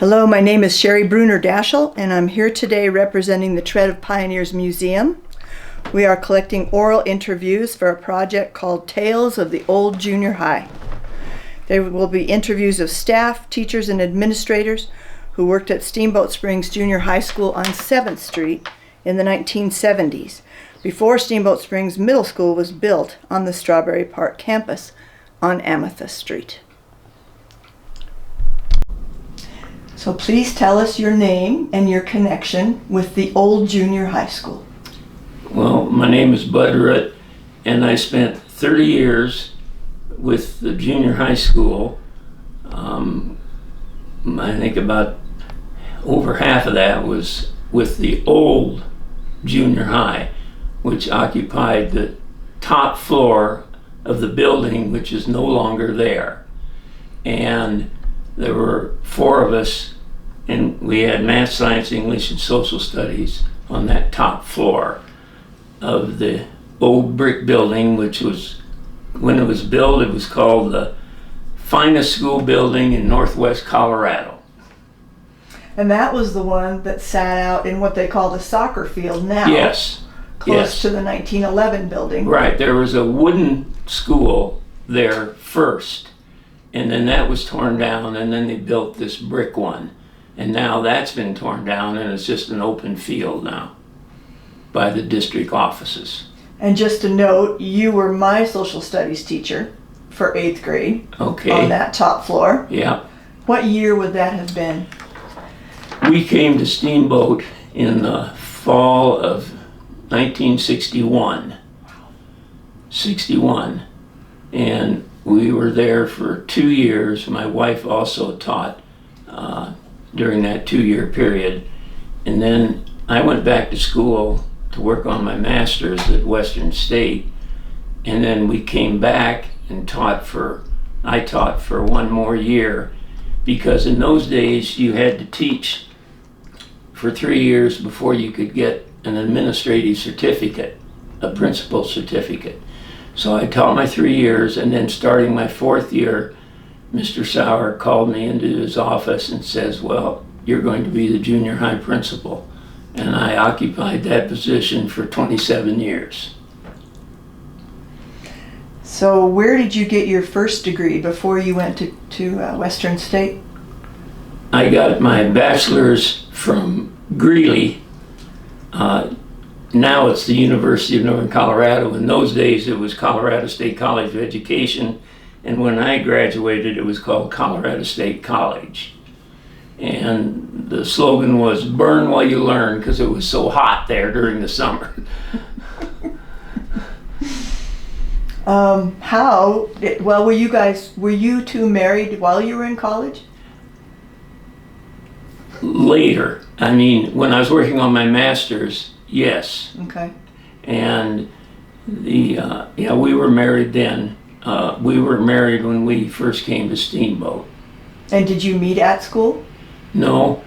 Hello, my name is Cheri Brunner Daschle, and I'm here today representing the Tread of Pioneers Museum. We are collecting oral interviews for a project called Tales of the Old Junior High. There will be interviews of staff, teachers, and administrators who worked at Steamboat Springs Junior High School on 7th Street in the 1970s, before Steamboat Springs Middle School was built on the Strawberry Park campus on Amethyst Street. So please tell us your name and your connection with the old junior high school. Well, my name is Bud Rutt, and I spent 30 years with the junior high school. I think about over half of that was with the old junior high, which occupied the top floor of the building, which is no longer there. And there were 4 of us, and we had math, science, English, and social studies on that top floor of the old brick building, which was, when it was built, it was called the finest school building in Northwest Colorado. And that was the one that sat out in what they call the soccer field now. Yes. Close to the 1911 building. Right, there was a wooden school there first, and then that was torn down, and then they built this brick one. And now that's been torn down, and it's just an open field now by the district offices. And just to note, you were my social studies teacher for 8th grade. Okay. On that top floor. Yeah. What year would that have been? We came to Steamboat in the fall of 1961. 61. And we were there for 2 years. My wife also taught during that 2-year period. And then I went back to school to work on my master's at Western State. And then we came back and I taught for 1 more year, because in those days you had to teach for 3 years before you could get an administrative certificate, a principal certificate. So I taught my 3 years, and then starting my 4th year, Mr. Sauer called me into his office and says, well, you're going to be the junior high principal. And I occupied that position for 27 years. So where did you get your first degree before you went to Western State? I got my bachelor's from Greeley. Now it's the University of Northern Colorado. In those days it was Colorado State College of Education, and when I graduated it was called Colorado State College. And the slogan was "Burn while you learn," because it was so hot there during the summer. Were you two married while you were in college? Later. I mean, when I was working on my master's, yes. Okay. And we were married then. We were married when we first came to Steamboat. And did you meet at school? No,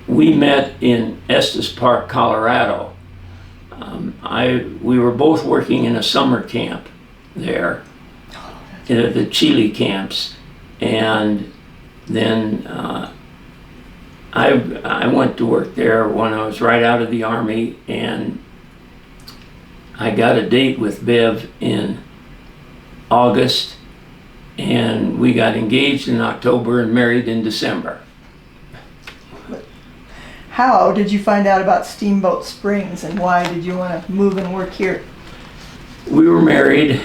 we met in Estes Park, Colorado. We were both working in a summer camp there, in the Chile camps, and then I went to work there when I was right out of the Army, and I got a date with Bev in August, and we got engaged in October and married in December. How did you find out about Steamboat Springs, and why did you want to move and work here? We were married,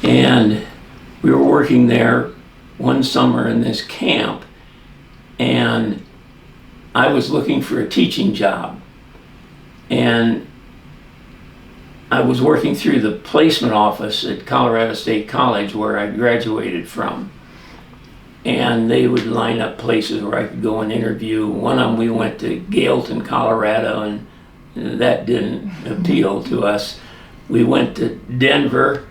and we were working there one summer in this camp, and I was looking for a teaching job, and I was working through the placement office at Colorado State College, where I graduated from, and they would line up places where I could go and interview. One of them, we went to Gailton, Colorado, and that didn't appeal to us. We went to Denver,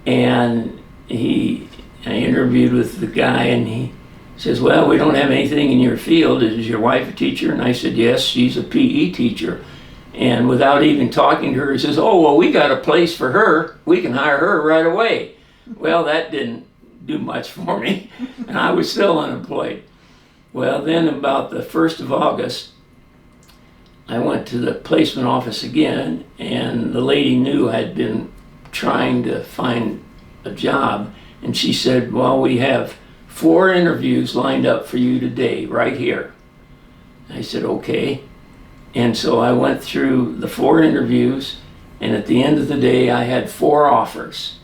and I interviewed with the guy, and he says, well, we don't have anything in your field. Is your wife a teacher? And I said, yes, she's a PE teacher. And without even talking to her, he says, oh, well, we got a place for her. We can hire her right away. Well, that didn't do much for me, and I was still unemployed. Well, then about the 1st of August, I went to the placement office again, and the lady knew I'd been trying to find a job, and she said, well, we have 4 interviews lined up for you today, right here. I said, okay. And so I went through the 4 interviews, and at the end of the day, I had 4 offers.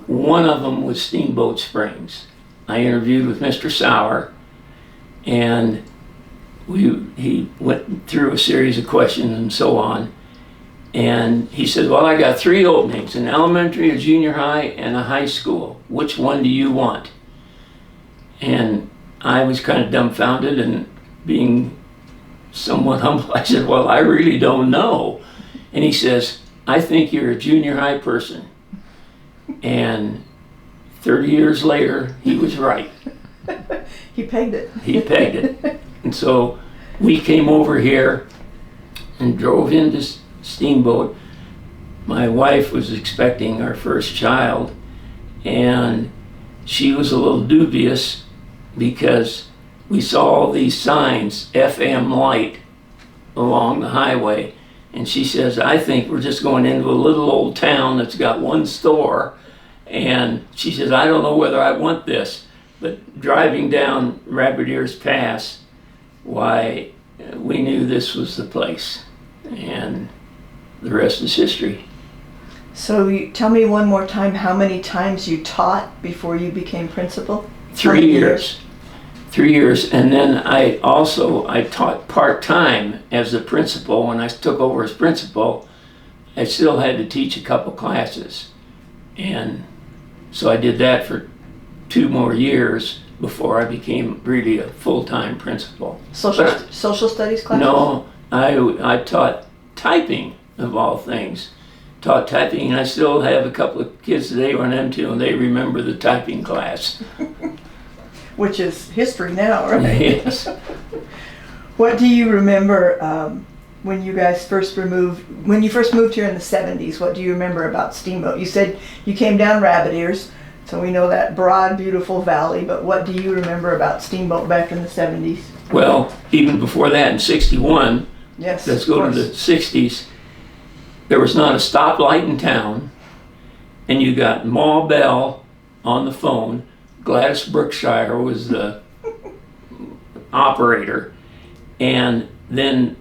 One of them was Steamboat Springs. I interviewed with Mr. Sauer, and he went through a series of questions and so on. And he said, well, I got 3 openings, an elementary, a junior high, and a high school. Which one do you want? And I was kind of dumbfounded, and being somewhat humble, I said, well, I really don't know. And he says, I think you're a junior high person. And 30 years later, he was right. He pegged it. He pegged it. And so we came over here and drove into Steamboat. My wife was expecting our first child, and she was a little dubious because we saw all these signs, FM light, along the highway. And she says, I think we're just going into a little old town that's got 1 store. And she says, I don't know whether I want this. But driving down Rabbit Ears Pass, why, we knew this was the place. And the rest is history. So tell me one more time how many times you taught before you became principal? 3 years. 3 years, and then I taught part-time as the principal. When I took over as principal, I still had to teach a couple classes. And so I did that for 2 more years before I became really a full-time principal. Social studies classes? No, I taught typing, of all things. Taught typing, and I still have a couple of kids today run into, and they remember the typing class. Which is history now, right? Yes. What do you remember when you first moved here in the 70s? What do you remember about Steamboat? You said you came down Rabbit Ears, so we know that broad, beautiful valley, but what do you remember about Steamboat back in the 70s? Well, even before that, in 61, yes, let's go to the 60s, there was not a stoplight in town, and you got Ma Bell on the phone. Gladys Brookshire was the operator, and then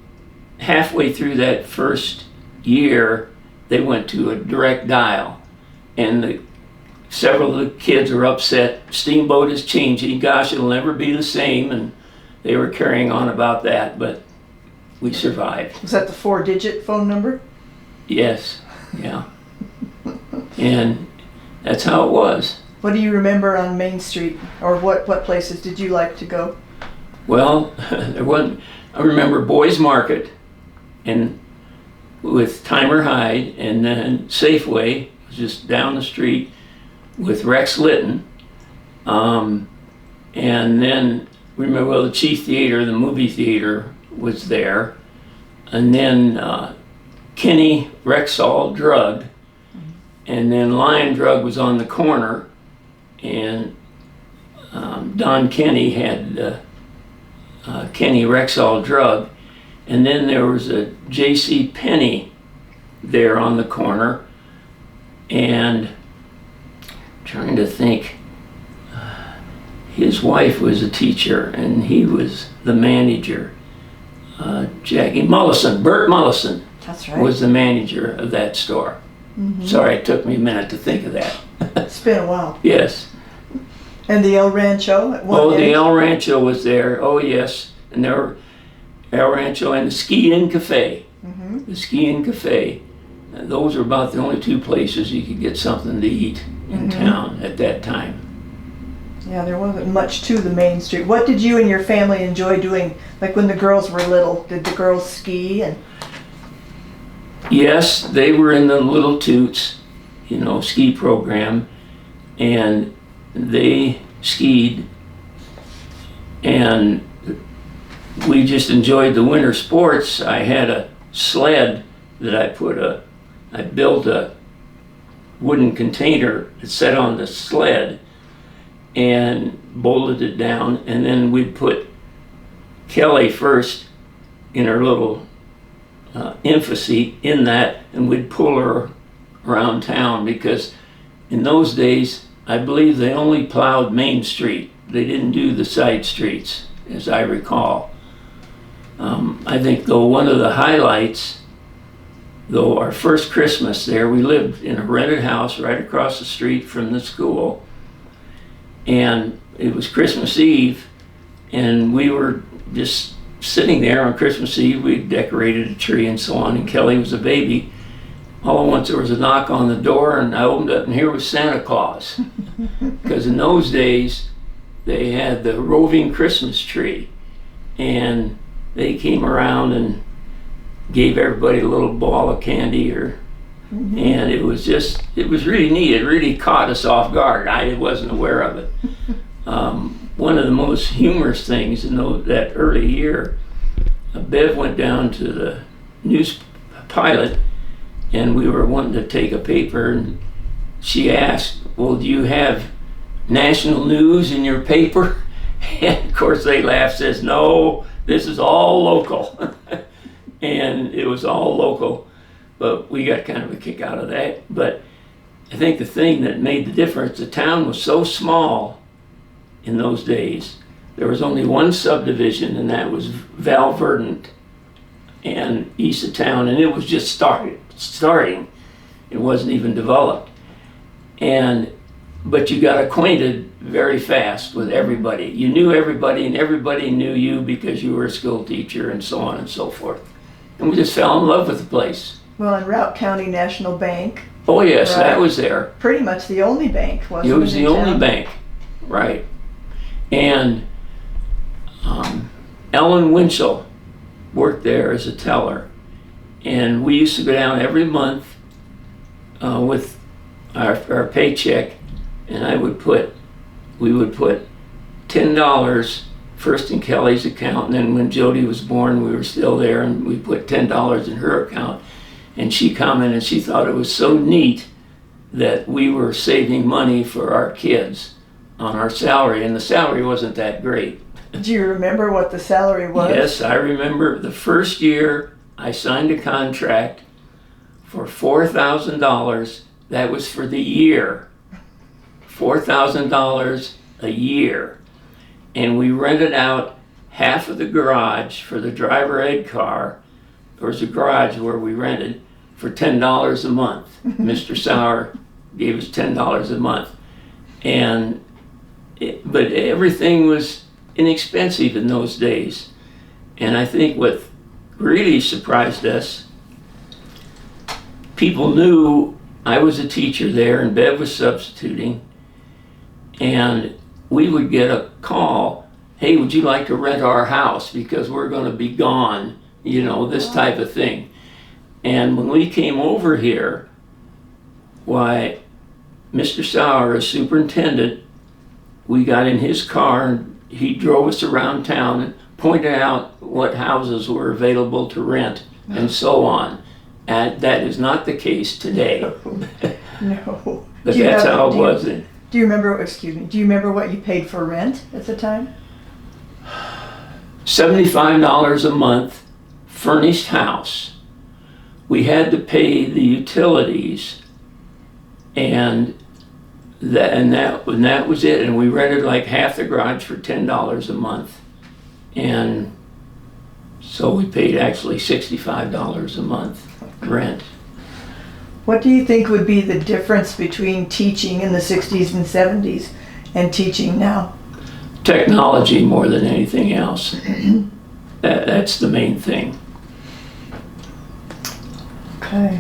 halfway through that first year, they went to a direct dial, and several of the kids were upset. Steamboat is changing. Gosh, it'll never be the same, and they were carrying on about that, but we survived. Was that the 4-digit phone number? Yes, yeah, and that's how it was. What do you remember on Main Street, or what places did you like to go? Well, I remember Boys Market, and with Timer Hyde, and then Safeway was just down the street with Rex Litton, and then remember the Chief Theater, the movie theater was there, and then Kenny Rexall Drug, and then Lion Drug was on the corner. And Don Kenny had Kenny Rexall Drug, and then there was a J.C. Penney there on the corner, and trying to think, his wife was a teacher and he was the manager. Jackie Mullison, Bert Mullison, that's right, was the manager of that store. Mm-hmm. Sorry, it took me a minute to think of that. It's been a while. Yes. And the El Rancho at one the El Rancho was there. Oh, yes. And there were El Rancho and the Ski-In Cafe. Mm-hmm. The Ski-In Cafe. Those were about the only 2 places you could get something to eat in town at that time. Yeah, there wasn't much to the Main Street. What did you and your family enjoy doing, like when the girls were little? Did the girls ski? And yes, they were in the Little Toots, ski program, and they skied, and we just enjoyed the winter sports. I had a sled that I built a wooden container that sat on the sled and bolted it down, and then we'd put Kelly first in her little infancy in that, and we'd pull her around town because in those days, I believe they only plowed Main Street. They didn't do the side streets, as I recall. I think though one of the highlights, though our first Christmas there, we lived in a rented house right across the street from the school, and it was Christmas Eve, and we were just sitting there on Christmas Eve. We decorated a tree and so on, and Kelly was a baby. All at once there was a knock on the door, and I opened up, and here was Santa Claus. Because in those days, they had the roving Christmas tree, and they came around and gave everybody a little ball of candy, and it was really neat. It really caught us off guard. I wasn't aware of it. One of the most humorous things in that early year, Bev went down to the news pilot, and we were wanting to take a paper, and she asked, well, do you have national news in your paper? And of course they laughed, says, no, this is all local. And it was all local, but we got kind of a kick out of that. But I think the thing that made the difference, the town was so small in those days. There was only one subdivision, and that was Val Verdant and east of town, and it was just starting. It wasn't even developed. But you got acquainted very fast with everybody. You knew everybody, and everybody knew you because you were a school teacher and so on and so forth. And we just fell in love with the place. Well, and Routt County National Bank. Oh yes, right. That was there. Pretty much the only bank, wasn't it? It was the only bank, right. And Ellen Winchell worked there as a teller. And we used to go down every month with our paycheck, and we would put $10 first in Kelly's account, and then when Jody was born, we were still there, and we put $10 in her account. And she commented she thought it was so neat that we were saving money for our kids on our salary, and the salary wasn't that great. Do you remember what the salary was? Yes, I remember the first year I signed a contract for $4,000. That was for the year. $4,000 a year. And we rented out half of the garage for the driver ed car. There was a garage where we rented for $10 a month. Mr. Sauer gave us $10 a month. But everything was inexpensive in those days. And I think what really surprised us, people knew I was a teacher there and Bev was substituting, and we would get a call, hey, would you like to rent our house because we're going to be gone, this type of thing. And when we came over here, why, Mr. Sauer, as superintendent, we got in his car and he drove us around town and pointed out what houses were available to rent and so on. And that is not the case today. No. But that's how it was then. Do you remember what you paid for rent at the time? $75 a month, furnished house. We had to pay the utilities, and that was it. And we rented like half the garage for $10 a month, and so we paid actually $65 a month rent. What do you think would be the difference between teaching in the 60s and 70s and teaching now? Technology more than anything else. That's the main thing. Okay.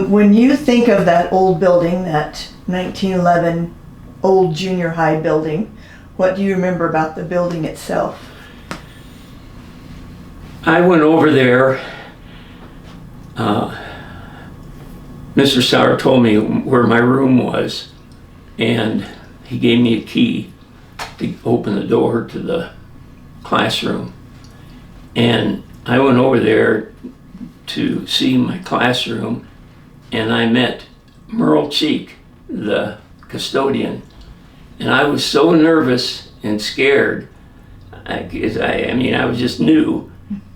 When you think of that old building, that 1911 old junior high building, what do you remember about the building itself? I went over there. Mr. Sauer told me where my room was, and he gave me a key to open the door to the classroom. And I went over there to see my classroom, and I met Merle Cheek, the custodian. And I was so nervous and scared. I was just new,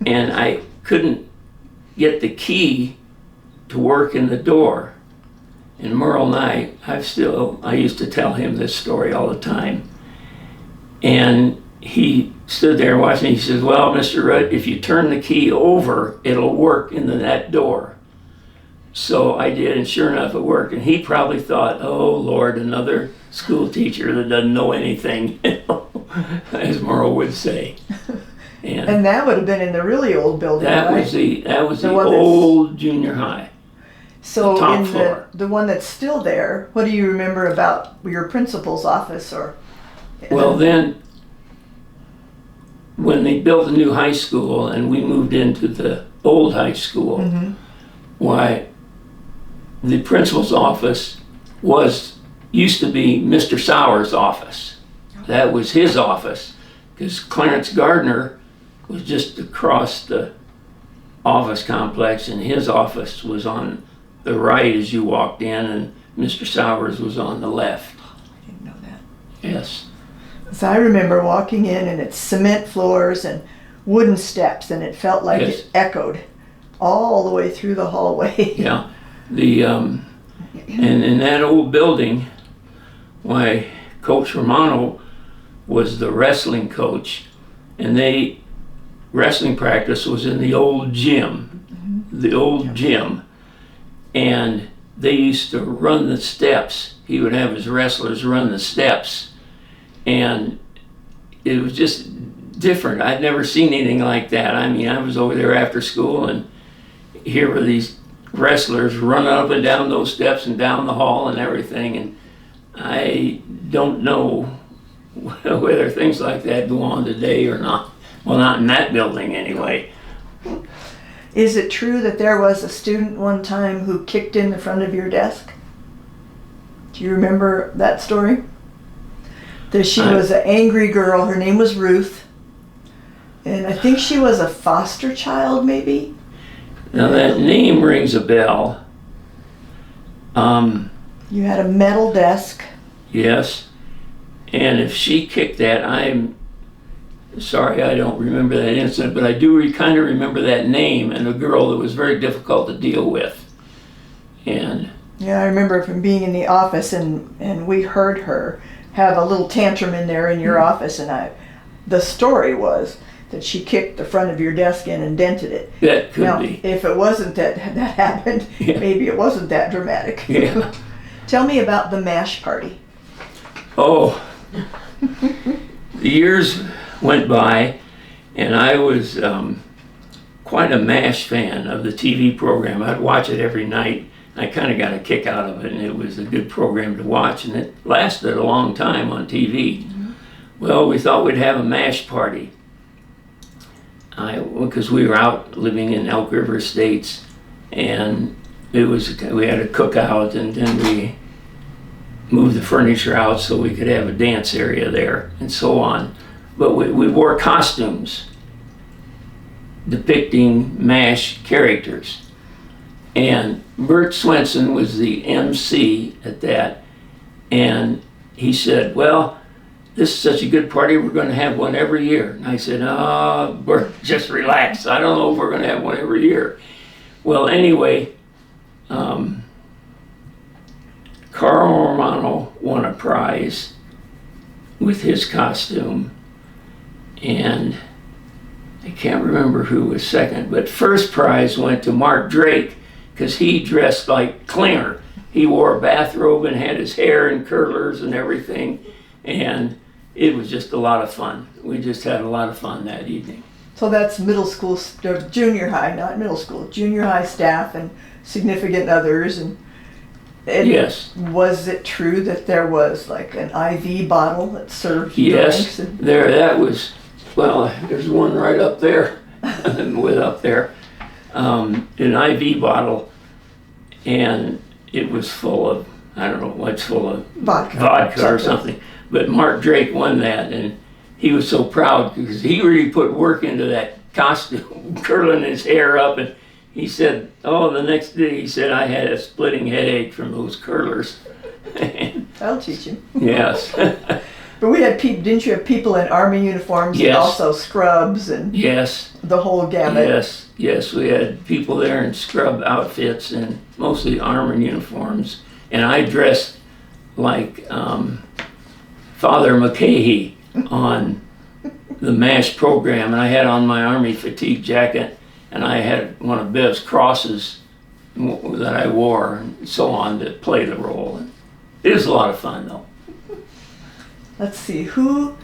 and I couldn't get the key to work in the door. And Merle and I used to tell him this story all the time. And he stood there watching. He says, "Well, Mr. Rudd, if you turn the key over, it'll work into that door." So I did, and sure enough, it worked. And he probably thought, "Oh Lord, another school teacher that doesn't know anything," as Merle would say. And that would have been in the really old building, that right? was the old junior high. So top in floor. the one that's still there, what do you remember about your principal's office? Or Well, then, when they built the new high school and we moved into the old high school, why, the principal's office used to be Mr. Sauer's office. That was his office, because Clarence Gardner was just across the office complex, and his office was on the right as you walked in, and Mr. Sauer's was on the left. I didn't know that. Yes. So I remember walking in, and it's cement floors and wooden steps, and it felt like Yes. it echoed all the way through the hallway. Yeah. And in that old building, why, Coach Romano was the wrestling coach, and wrestling practice was in the old gym, and they used to run the steps. He would have his wrestlers run the steps, and it was just different. I'd never seen anything like that. I mean, I was over there after school, and here were these wrestlers running up and down those steps and down the hall and everything, and I don't know whether things like that go on today or not. Well, not in that building anyway. Is it true that there was a student one time who kicked in the front of your desk? Do you remember that story? That she was an angry girl. Her name was Ruth. And I think she was a foster child, maybe? Now that name rings a bell. You had a metal desk. Yes. And if she kicked that, I'm sorry, I don't remember that incident, but I do kind of remember that name and a girl that was very difficult to deal with. And Yeah, I remember from being in the office, and we heard her have a little tantrum in there in your office, and the story was that she kicked the front of your desk in and dented it. that could Now, be. if it wasn't that happened, Yeah. maybe it wasn't that dramatic. Yeah. Tell me about the MASH party. Oh, the years went by, and I was quite a MASH fan of the TV program. I'd watch it every night. I kind of got a kick out of it, and it was a good program to watch, and it lasted a long time on TV. Well, we thought we'd have a MASH party. Because we were out living in Elk River Estates, and we had a cookout, and then we moved the furniture out so we could have a dance area there, and so on. But we wore costumes depicting MASH characters. And Bert Swenson was the MC at that, and he said, "Well, this is such a good party, we're going to have one every year." And I said, "Oh, Bert, just relax. I don't know if we're going to have one every year." Well, anyway, Carl Romano won a prize with his costume, and I can't remember who was second, but first prize went to Mark Drake, because he dressed like Klinger. He wore a bathrobe and had his hair in curlers and everything, and it was just a lot of fun. We just had a lot of fun that evening. So that's middle school, junior high, not middle school, junior high staff and significant others. And Yes. Was it true that there was like an IV bottle that served Yes, drinks? there's one right up there, an IV bottle, and it was full of, I don't know what's full of, vodka or something. But Mark Drake won that, and he was so proud because he really put work into that costume, curling his hair up, and he said, the next day he said, I had a splitting headache from those curlers. I'll teach him. Yes. But we had people, didn't you have people in Army uniforms Yes. and also scrubs and Yes, the whole gamut? yes, we had people there in scrub outfits and mostly armor uniforms. And I dressed like Father McCahey on the MASH program, and I had on my Army fatigue jacket, and I had one of Bev's crosses that I wore and so on to play the role. It was a lot of fun though. Let's see, who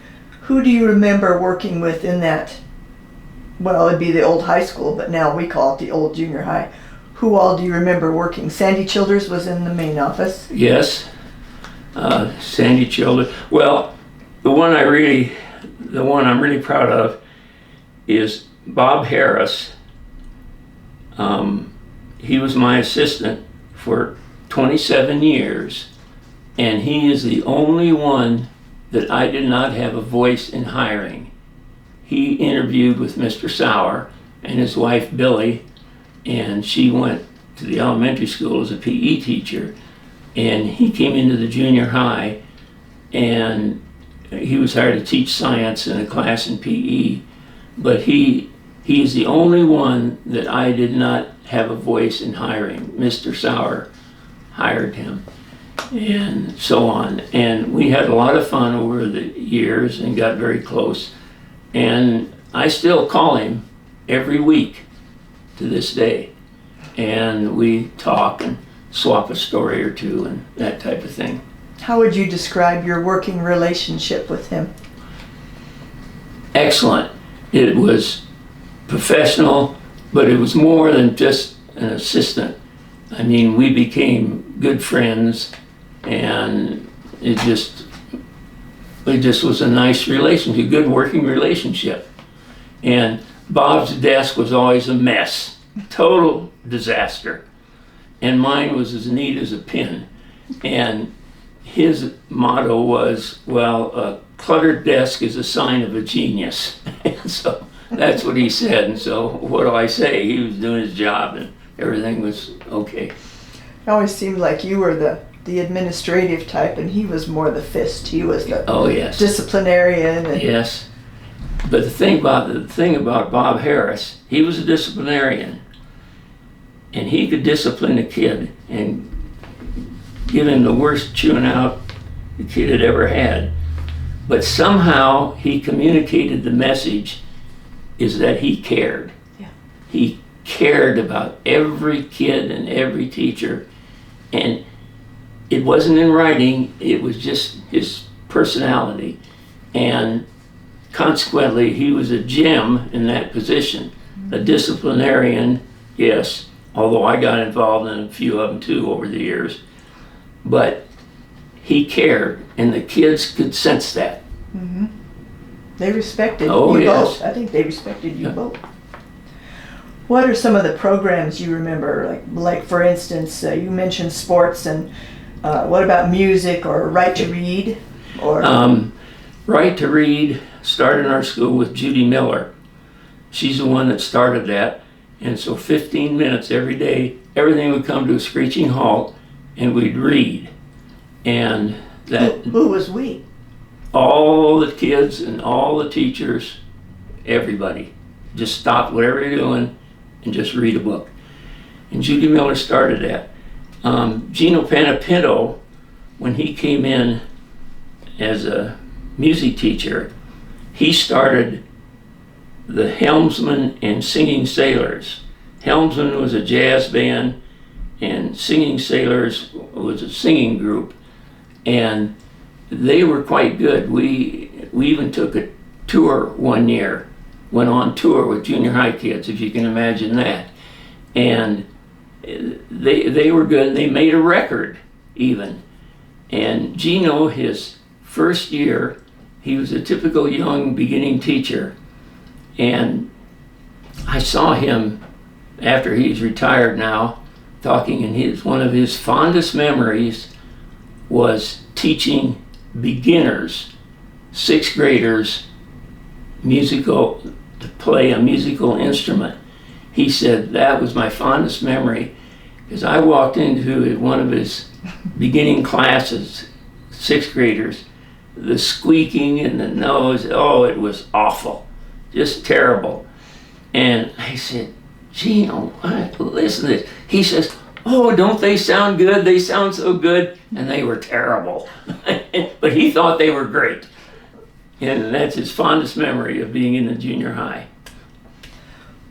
do you remember working with in that, well, it'd be the old high school, but now we call it the old junior high. Who all do you remember working? Sandy Childers was in the main office. Yes, Sandy Childers. Well, the one I'm really proud of is Bob Harris. He was my assistant for 27 years, and he is the only one that I did not have a voice in hiring. He interviewed with Mr. Sauer and his wife Billy, and she went to the elementary school as a PE teacher, and he came into the junior high, and he was hired to teach science in a class in PE, but he is the only one that I did not have a voice in hiring. Mr. Sauer hired him, and so on. And we had a lot of fun over the years and got very close. And I still call him every week to this day. And we talk and swap a story or two and that type of thing. How would you describe your working relationship with him? Excellent. It was professional, but it was more than just an assistant. I mean, we became good friends, and it just was a nice relationship, a good working relationship. And Bob's desk was always a mess, total disaster. And mine was as neat as a pin. And his motto was, well, a cluttered desk is a sign of a genius. And so that's what he said. And so what do I say? He was doing his job and everything was okay. It always seemed like you were the administrative type and he was more the fist. He was the disciplinarian. And yes. But the thing about Bob Harris, he was a disciplinarian. And he could discipline a kid and give him the worst chewing out the kid had ever had. But somehow he communicated the message is that he cared. Yeah. He cared about every kid and every teacher. And it wasn't in writing, it was just his personality. And consequently, he was a gem in that position. A disciplinarian, yes, although I got involved in a few of them too over the years. But he cared, and the kids could sense that. Mm-hmm. They respected you yes. both. I think they respected you both. What are some of the programs you remember? Like for instance, you mentioned sports, and what about music or Right to Read? Or Right to Read started in our school with Judy Miller. She's the one that started that. And so 15 minutes every day, everything would come to a screeching halt, and we'd read. And that who was we? all the kids and all the teachers, everybody, just stop whatever you're doing and just read a book. And Judy Miller started that. Gino Panapinto, when he came in as a music teacher, he started the Helmsman and Singing Sailors. Helmsman was a jazz band, and Singing Sailors was a singing group, and they were quite good. We even took a tour one year, went on tour with junior high kids, if you can imagine that. And they were good. They made a record even. And Gino, his first year, he was a typical young beginning teacher. And I saw him after he's retired now talking, and one of his fondest memories was teaching beginners, sixth graders, to play a musical instrument. He said that was my fondest memory, because I walked into one of his beginning classes, sixth graders, the squeaking in the nose. Oh, it was awful, just terrible. And I said, Gino, listen to this. He says, oh, don't they sound good? They sound so good. And they were terrible. But he thought they were great. And that's his fondest memory of being in the junior high.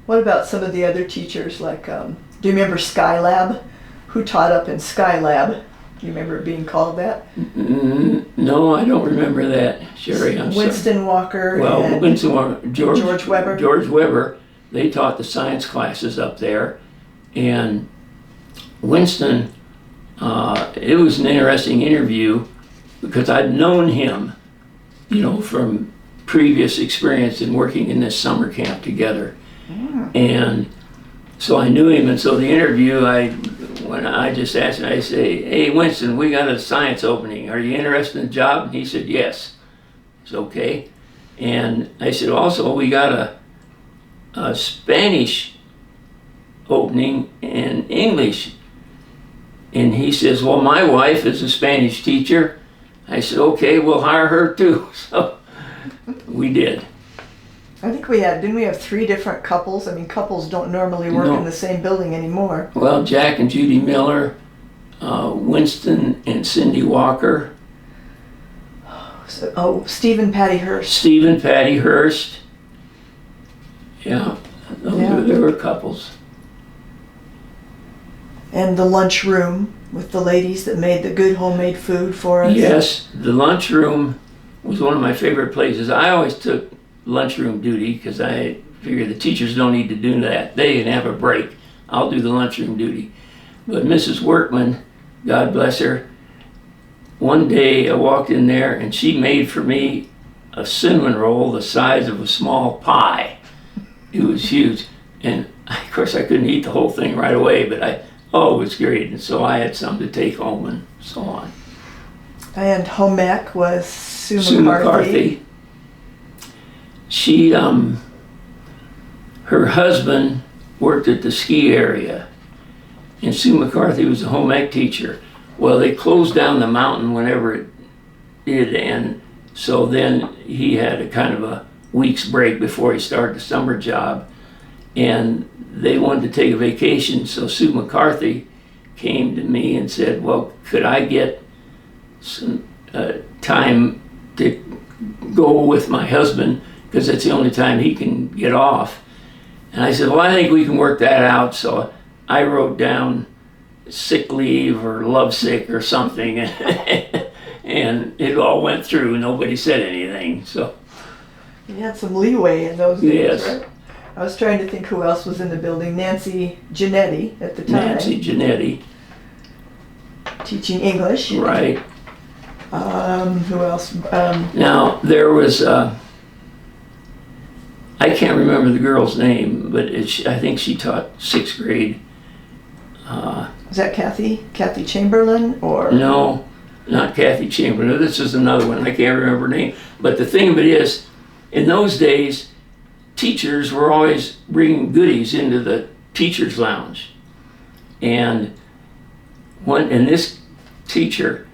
What about some of the other teachers? Like, do you remember Skylab? Who taught up in Skylab? Do you remember it being called that? No, I don't remember that. Cheri, I'm sorry. Winston Walker. Well, and Winston Walker, George Weber. George Weber, they taught the science classes up there. And Winston, it was an interesting interview because I'd known him, from previous experience in working in this summer camp together. Yeah. And so I knew him, and so the interview, when I just asked him, I say, hey, Winston, we got a science opening. Are you interested in the job? And he said, yes. It's okay. And I said, also, we got a Spanish opening and English. And he says, well, my wife is a Spanish teacher. I said, okay, we'll hire her too. So we did. I think didn't we have 3 different couples? I mean, couples don't normally work in the same building anymore. Well, Jack and Judy Miller, Winston and Cindy Walker. Stephen Patty Hurst. Stephen Patty Hurst. Yeah, there were couples. And the lunchroom with the ladies that made the good homemade food for us. Yes, the lunchroom was one of my favorite places. I always took lunchroom duty because I figured the teachers don't need to do that. They can have a break. I'll do the lunchroom duty. But Mrs. Workman, God bless her, one day I walked in there and she made for me a cinnamon roll the size of a small pie. It was huge. And of course I couldn't eat the whole thing right away, but it was great. And so I had some to take home and so on. And home ec was Sue McCarthy. She, her husband worked at the ski area, and Sue McCarthy was a home ec teacher. Well, they closed down the mountain whenever it did, and so then he had a kind of a week's break before he started the summer job, and they wanted to take a vacation, so Sue McCarthy came to me and said, well, could I get some time to go with my husband, because that's the only time he can get off. And I said, well, I think we can work that out. So I wrote down sick leave or lovesick or something, and it all went through. Nobody said anything. So you had some leeway in those days, yes. Right? I was trying to think who else was in the building. Nancy Giannetti at the time. Nancy Giannetti. Teaching English. Right. Who else? Now, there was, I can't remember the girl's name, but I think she taught 6th grade. Was that Kathy Chamberlain? Or No, not Kathy Chamberlain. This is another one. I can't remember her name. But the thing of it is, in those days, teachers were always bringing goodies into the teacher's lounge. And this teacher,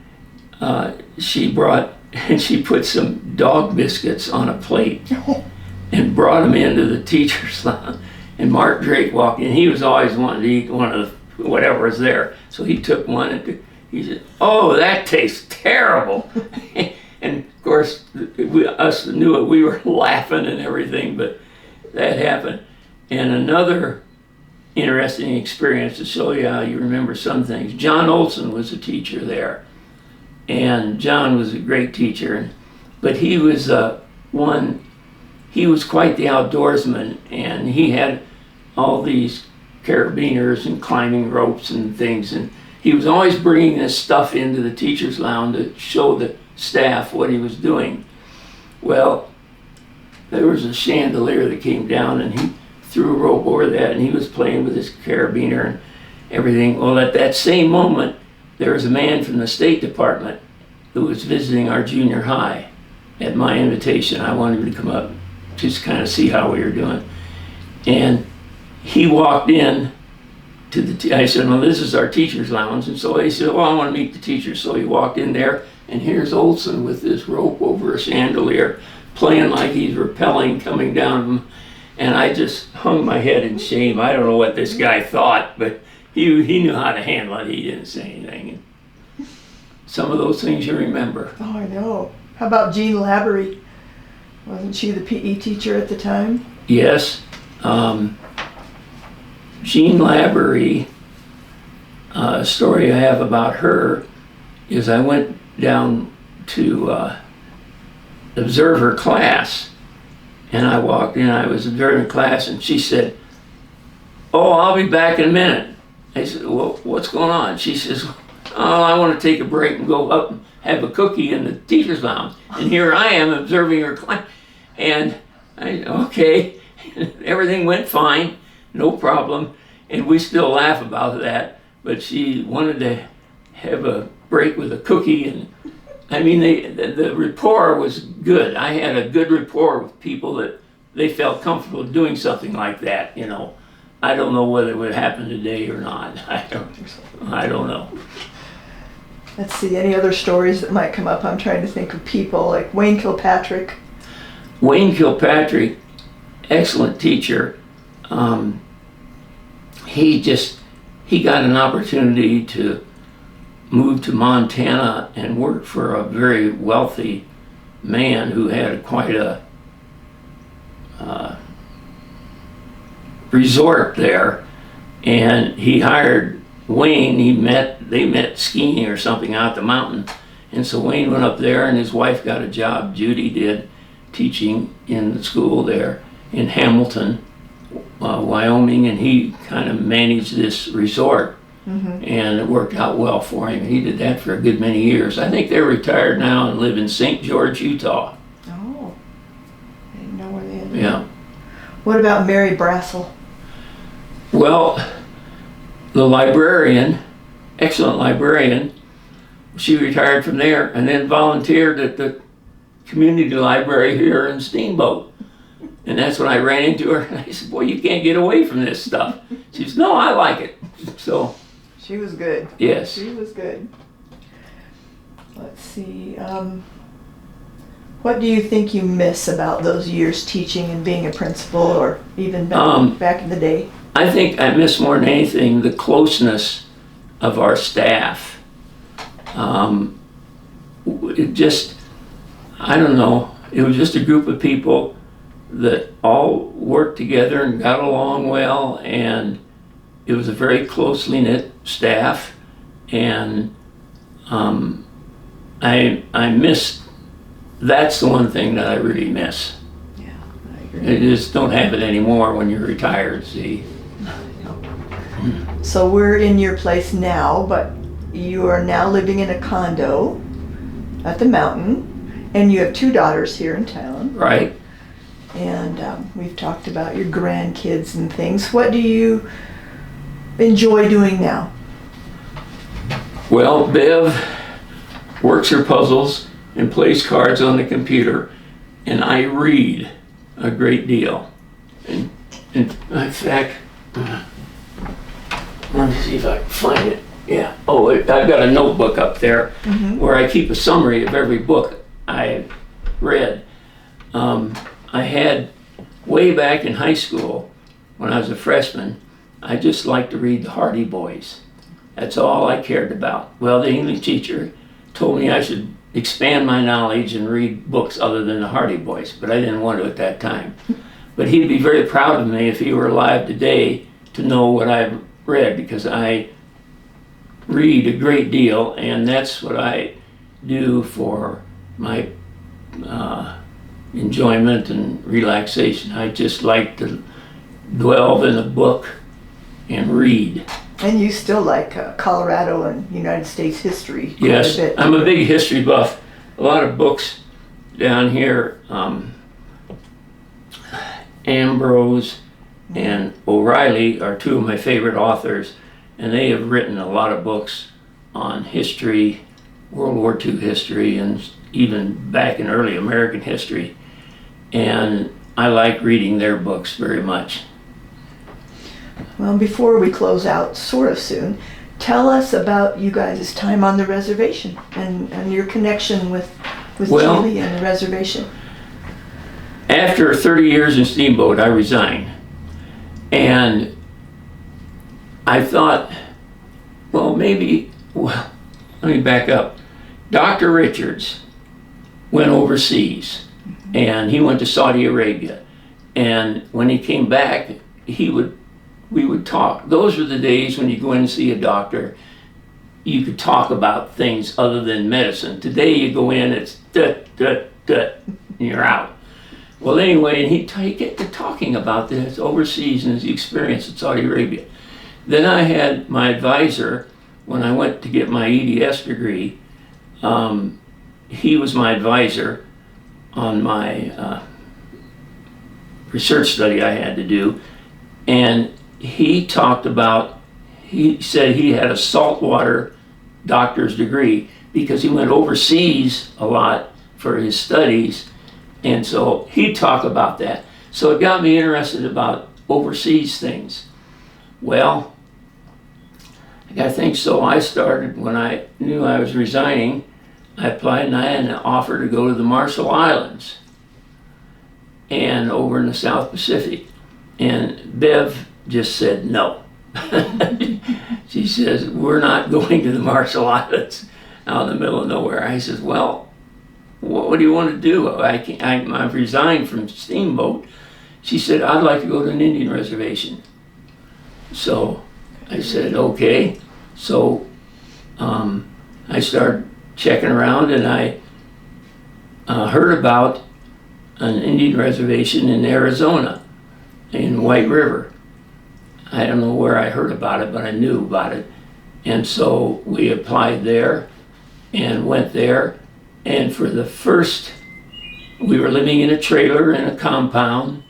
she put some dog biscuits on a plate and brought them into the teacher's lounge. And Mark Drake walked in. He was always wanting to eat one of the, whatever was there. So he took one and he said, oh, that tastes terrible. And of course, us knew it. We were laughing and everything, but that happened. And another interesting experience to show you how you remember some things. John Olson was a teacher there. And John was a great teacher, but he was he was quite the outdoorsman, and he had all these carabiners and climbing ropes and things, and he was always bringing this stuff into the teacher's lounge to show the staff what he was doing. Well, there was a chandelier that came down, and he threw a rope over that, and he was playing with his carabiner and everything. Well, at that same moment, there was a man from the State Department who was visiting our junior high. At my invitation, I wanted him to come up, just kind of see how we were doing. And he walked in to I said, well, this is our teacher's lounge. And so he said, well, I want to meet the teacher. So he walked in there, and here's Olson with this rope over a chandelier, playing like he's rappelling, coming down. And I just hung my head in shame. I don't know what this guy thought, but he knew how to handle it. He didn't say anything. Some of those things you remember. Oh, I know. How about Jean Labrie? Wasn't she the PE teacher at the time? Yes. Jean Labrie, a story I have about her is I went down to observe her class, and I walked in, I was observing class, and she said, "Oh, I'll be back in a minute." I said, "Well, what's going on?" She says, "Oh, I want to take a break and go up and have a cookie in the teacher's lounge." And here I am observing her class. And okay, everything went fine, no problem. And we still laugh about that. But she wanted to have a break with a cookie. And I mean, the rapport was good. I had a good rapport with people that they felt comfortable doing something like that, you know. I don't know whether it would happen today or not. I don't know. Let's see, any other stories that might come up? I'm trying to think of people like Wayne Kilpatrick. Wayne Kilpatrick, excellent teacher. He got an opportunity to move to Montana and work for a very wealthy man who had quite a resort there, and he hired Wayne. They met skiing or something out the mountain, and so Wayne went up there, and his wife got a job, Judy did, teaching in the school there in Hamilton, Wyoming, and he kind of managed this resort. Mm-hmm. And it worked out well for him. He did that for a good many years. I think they're retired now and live in St. George, Utah. Oh, I didn't know where they ended Yeah. up. What about Mary Brassel? Well, the librarian, excellent librarian, she retired from there and then volunteered at the community library here in Steamboat. And that's when I ran into her, and I said, "Boy, you can't get away from this stuff." She says, "No, I like it." So. She was good. Yes. She was good. Let's see. What do you think you miss about those years teaching and being a principal, or even back in the day? I think I miss more than anything the closeness of our staff. It just, I don't know, it was just a group of people that all worked together and got along well, and it was a very closely knit staff, and I miss, that's the one thing that I really miss. Yeah, I agree. You just don't have it anymore when you're retired, see. So we're in your place now, but you are now living in a condo at the mountain, and you have 2 daughters here in town. Right. And we've talked about your grandkids and things. What do you enjoy doing now? Well, Bev works her puzzles and plays cards on the computer, and I read a great deal. And in fact, let me see if I can find it. Yeah. Oh, I've got a notebook up there where I keep a summary of every book I read. I had, way back in high school, when I was a freshman, I just liked to read the Hardy Boys. That's all I cared about. Well, the English teacher told me I should expand my knowledge and read books other than the Hardy Boys, but I didn't want to at that time. But he'd be very proud of me if he were alive today to know what I've read, because I read a great deal, and that's what I do for my enjoyment and relaxation. I just like to dwell in a book and read. And you still like Colorado and United States history quite Yes, a bit. I'm a big history buff. A lot of books down here. Ambrose and O'Reilly are 2 of my favorite authors, and they have written a lot of books on history, World War II history, and even back in early American history. And I like reading their books very much. Well, before we close out sort of soon, Tell us about you guys' time on the reservation and your connection with Well, Cheri and the reservation. After 30 years in Steamboat, I resigned. And I thought, well, let me back up. Dr. Richards went overseas, and he went to Saudi Arabia. And when he came back, we would talk. Those were the days when you go in and see a doctor, you could talk about things other than medicine. Today you go in, it's and you're out. Well, anyway, and he get to talking about this overseas and his experience in Saudi Arabia. Then I had my advisor when I went to get my EDS degree. He was my advisor on my research study I had to do, and he said he had a saltwater doctor's degree because he went overseas a lot for his studies, and so he'd talk about that. So it got me interested about overseas things. Well, I think so. I started when I knew I was resigning. I applied and I had an offer to go to the Marshall Islands and over in the South Pacific. And Bev just said no. She says, we're not going to the Marshall Islands out in the middle of nowhere. I says, well, what do you want to do? I've resigned from Steamboat. She said, I'd like to go to an Indian reservation. So I said, okay. So I started checking around, and I heard about an Indian reservation in Arizona, in White River. I don't know where I heard about it, but I knew about it. And so we applied there and went there. And for the first, we were living in a trailer in a compound,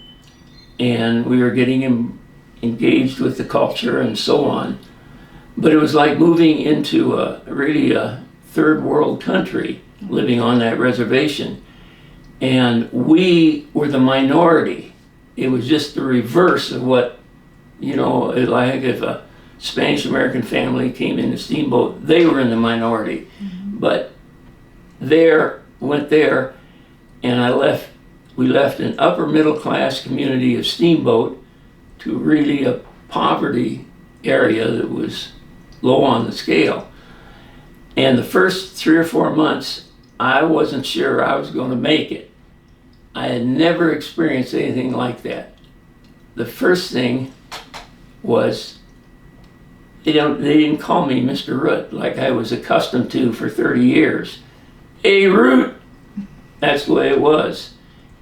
and we were getting engaged with the culture and so on. But it was like moving into really a third world country, living on that reservation. And we were the minority. It was just the reverse of what, like if a Spanish American family came into Steamboat, they were in the minority. Mm-hmm. But went there, and we left an upper middle class community of Steamboat to really a poverty area that was low on the scale. And the first 3 or 4 months, I wasn't sure I was going to make it. I had never experienced anything like that. The first thing was, they didn't call me Mr. Root like I was accustomed to for 30 years. Hey, Root! That's the way it was.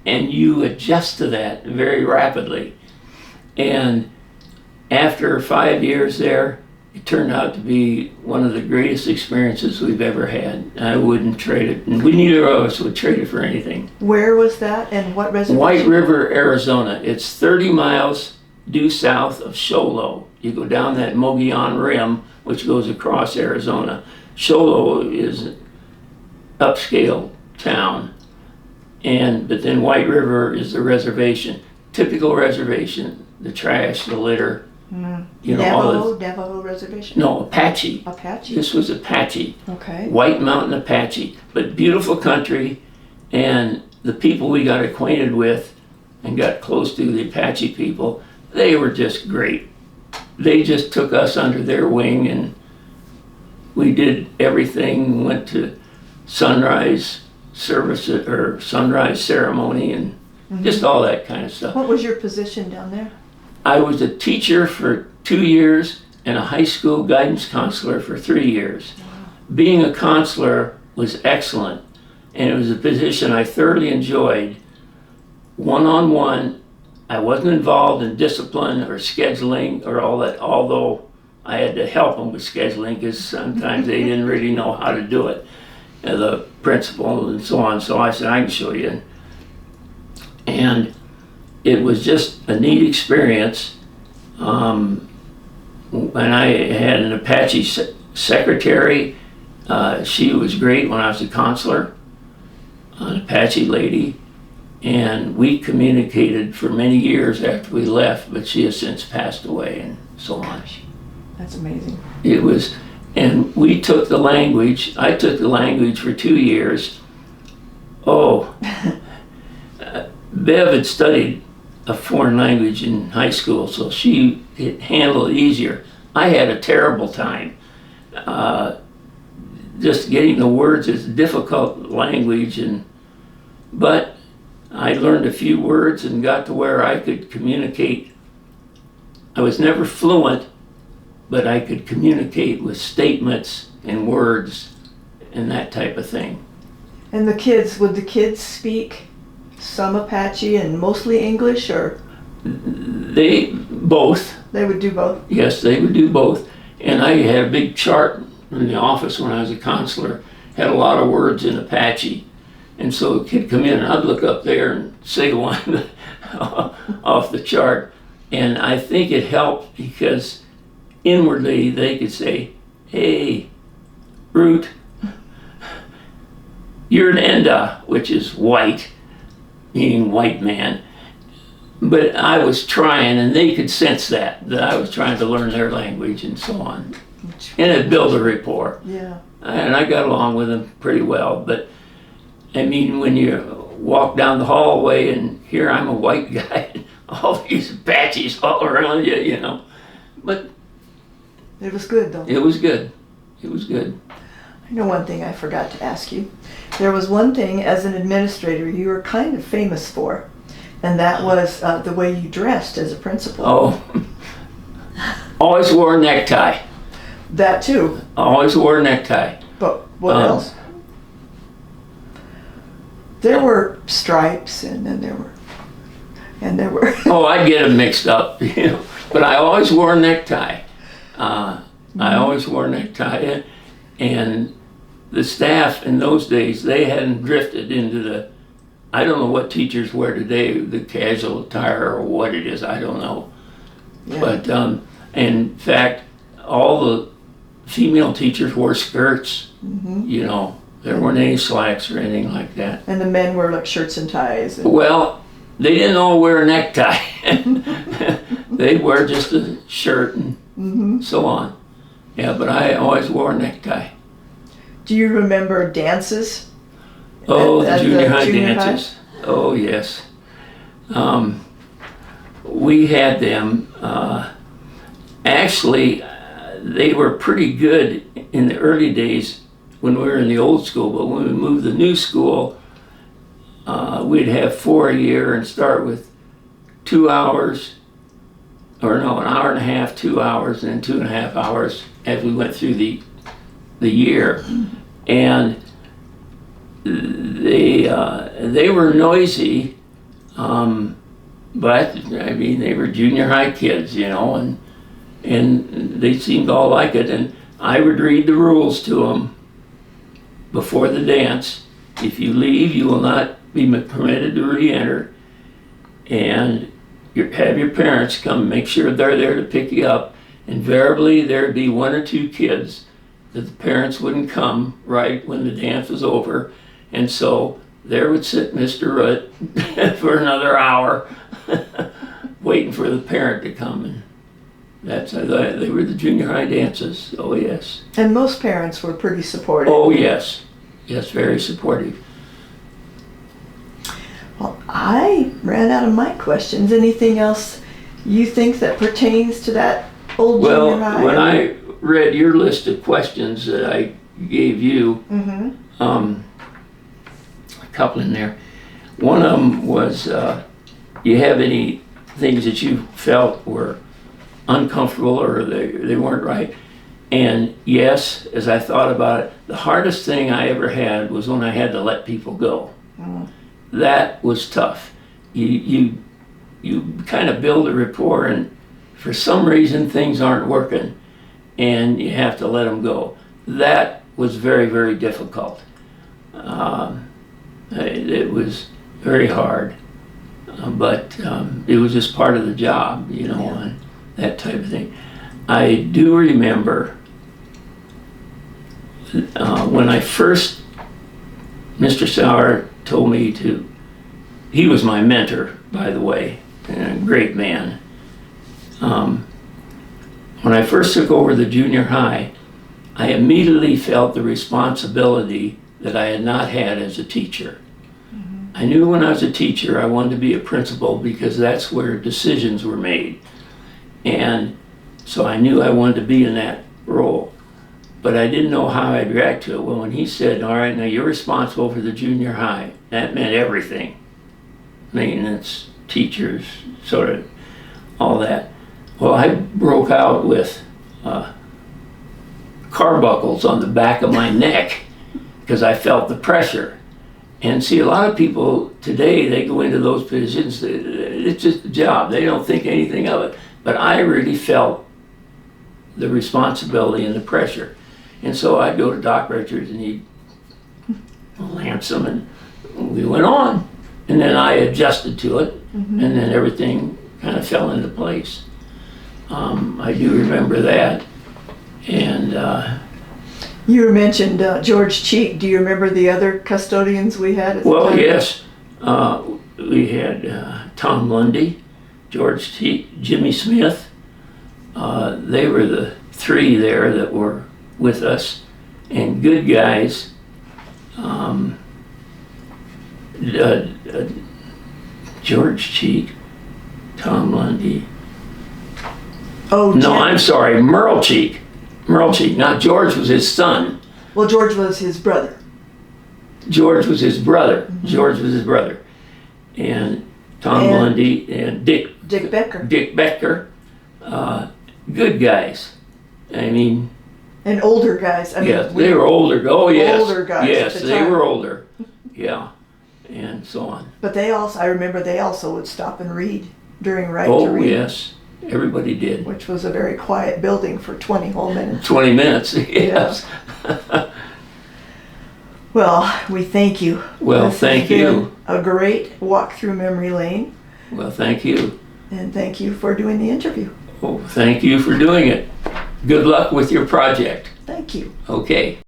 And you adjust to that very rapidly. And after 5 years there, it turned out to be one of the greatest experiences we've ever had. I wouldn't trade it, and neither of us would trade it for anything. Where was that, and what reservation? White River, Arizona. It's 30 miles due south of Show Low. You go down that Mogollon Rim, which goes across Arizona. Show Low is an upscale town, but then White River is the reservation. Typical reservation, the trash, the litter. Navajo reservation? No, Apache. Apache? This was Apache. Okay. White Mountain Apache. But beautiful country, and the people we got acquainted with and got close to, the Apache people, they were just great. They just took us under their wing, and we did everything, went to sunrise service or sunrise ceremony, and just all that kind of stuff. What was your position down there? I was a teacher for 2 years and a high school guidance counselor for 3 years. Wow. Being a counselor was excellent, and it was a position I thoroughly enjoyed. One-on-one, I wasn't involved in discipline or scheduling or all that, although I had to help them with scheduling because sometimes they didn't really know how to do it, the principal and so on. So I said, I can show you. And it was just a neat experience. And I had an Apache secretary. She was great when I was a counselor, an Apache lady. And we communicated for many years after we left, but she has since passed away and so on. That's amazing. It was, and we took the language, I took the language for 2 years. Oh, Bev had studied a foreign language in high school, so she could handle it easier. I had a terrible time. Just getting the words is a difficult language, but I learned a few words and got to where I could communicate. I was never fluent, but I could communicate with statements and words and that type of thing. And would the kids speak some Apache and mostly English, or? They both. They would do both? Yes, they would do both. And I had a big chart in the office when I was a counselor, had a lot of words in Apache. And so a kid come in and I'd look up there and say one off the chart. And I think it helped because inwardly they could say, hey, Root, you're an Enda, which is white, meaning white man. But I was trying, and they could sense that I was trying to learn their language and so on. And it built a rapport. Yeah. And I got along with them pretty well. But I mean, when you walk down the hallway and here I'm a white guy, and all these Apaches all around you, you know. But it was good, though. It was good. It was good. I know one thing I forgot to ask you. There was one thing as an administrator you were kind of famous for, and that was the way you dressed as a principal. Oh, always wore a necktie. That too. Always wore a necktie. But what else? There were stripes, and then there were. Oh, I'd get them mixed up, you know. But I always wore a necktie. I always wore a necktie, and the staff in those days, they hadn't drifted into the, I don't know what teachers wear today, the casual attire or what it is, I don't know. Yeah. But in fact, all the female teachers wore skirts, you know, there weren't any slacks or anything like that. And the men wore like shirts and ties. Well, they didn't all wear a necktie. They'd wear just a shirt and so on. Yeah, but I always wore a necktie. Do you remember dances? Oh, the junior high dances. Oh, yes. We had them. Actually, they were pretty good in the early days when we were in the old school, but when we moved to the new school, we'd have 4 a year and start with 2 hours, or no, an hour and a half, 2 hours, and then 2.5 hours as we went through the year. And they were noisy, but I mean, they were junior high kids, you know, and they seemed all like it. And I would read the rules to them before the dance. If you leave, you will not be permitted to re-enter, and have your parents come, make sure they're there to pick you up. Invariably, there'd be 1 or 2 kids that the parents wouldn't come right when the dance was over, and so there would sit Mr. Root for another hour waiting for the parent to come. And that's how they were the junior high dances. Oh, yes. And most parents were pretty supportive. Oh, yes. Yes, very supportive. Well, I ran out of my questions. Anything else you think that pertains to that old junior high? Well, when I read your list of questions that I gave you, a couple in there. One of them was, you have any things that you felt were uncomfortable or they weren't right? And yes, as I thought about it, the hardest thing I ever had was when I had to let people go. That was tough. You kind of build a rapport, and for some reason things aren't working, and you have to let them go. That was very, very difficult. It was very hard, but it was just part of the job, you know, and that type of thing. I do remember when I first, Mr. Sauer told me to, he was my mentor, by the way, and a great man. when I first took over the junior high, I immediately felt the responsibility that I had not had as a teacher. I knew when I was a teacher I wanted to be a principal because that's where decisions were made. And so I knew I wanted to be in that role. But I didn't know how I'd react to it. Well, when he said, all right, now you're responsible for the junior high, that meant everything. Maintenance, teachers, sort of all that. Well, I broke out with car buckles on the back of my neck because I felt the pressure. And see, a lot of people today, they go into those positions, it's just a job. They don't think anything of it. But I really felt the responsibility and the pressure. And so I'd go to Doc Richards and he'd lance them and we went on. And then I adjusted to it and then everything kind of fell into place. I do remember that. And You mentioned George Cheek. Do you remember the other custodians we had at the well, time? yes. We had Tom Lundy, George Cheek, Jimmy Smith. They were the three there that were with us, and good guys. George Cheek, Tom Lundy. Oh, No, Jim. I'm sorry, Merle Cheek. Merle Cheek. Not George was his son. Well, George was his brother. George was his brother. George was his brother. And Tom And Lundy and Dick Becker. Dick Becker. Good guys. I mean, And older guys. I mean, yes, they were older. Oh, yes. Older guys Yes, at the they time. were older. Yeah. And so on. But they also, I remember they also would stop and read during Right to Oh, Read. yes. Everybody did. Which was a very quiet building for 20 whole minutes. 20 minutes, yes. Well, we thank you. Well, This has thank been you. A great walk through memory lane, Well, thank you. and thank you for doing the interview. Oh, thank you for doing it. Good luck with your project. Thank you. Okay.